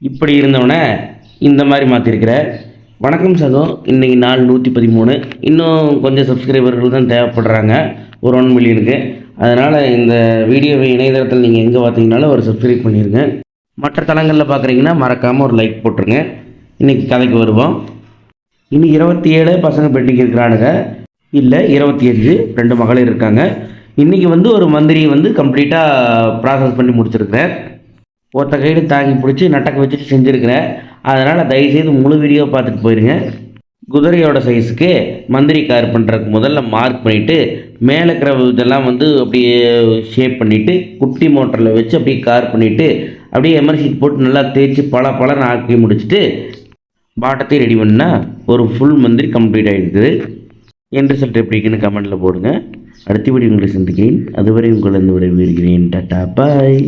இப்படி இருந்தவனை இந்த மாதிரி மாற்றிருக்கிற. வணக்கம் சகோ, இன்றைக்கி நாள் 113. இன்னும் கொஞ்சம் சப்ஸ்கிரைபர்கள் தான் தேவைப்படுறாங்க ஒரு 1 மில்லியனுக்கு. அதனால் இந்த வீடியோவை இணையதளத்தில் நீங்கள் எங்கே பார்த்தீங்கனாலும் ஒரு சப்ஸ்கிரைப் பண்ணிடுங்க. மற்ற தளங்களில் பார்க்குறீங்கன்னா மறக்காமல் ஒரு லைக் போட்டுருங்க. இன்றைக்கி கதைக்கு வருவோம். இன்னும் 27 பசங்க பெட்டிங் இருக்கிறானுங்க, இல்லை 25, 2 மகளிர் இருக்காங்க. இன்றைக்கி ஒரு மந்திரி கம்ப்ளீட்டாக ப்ராசஸ் பண்ணி முடிச்சிருக்கிறேன். ஒருத்த கைடு தாங்கி பிடிச்சி நட்டக்க வச்சுட்டு செஞ்சுருக்கிறேன். அதனால் தயவுசெய்து முழு வீடியோ பார்த்துட்டு போயிருங்க. குதிரையோட சைஸுக்கு மந்திரி கார் பண்ணுறதுக்கு முதல்ல மார்க் பண்ணிவிட்டு மேலே இருக்கிற இதெல்லாம் அப்படியே ஷேப் பண்ணிவிட்டு குட்டி மோட்டரில் வச்சு அப்படியே கார் பண்ணிவிட்டு அப்படியே எம்ஆர் ஷீட் போட்டு நல்லா தேய்ச்சி பலன்னு ஆக்கி முடிச்சுட்டு பாட்டத்தையும் ரெடி பண்ணால் ஒரு ஃபுல் மந்திரி கம்ப்ளீட் ஆகிடுக்குது. என் ரிசல்ட் எப்படி இருக்குன்னு கமெண்ட்டில் போடுங்க. அடுத்த வீடியோ உங்களை சந்திக்கிறேன். அதுவரை உங்களை விடைபெறுகிறேன். டாடா பாய்.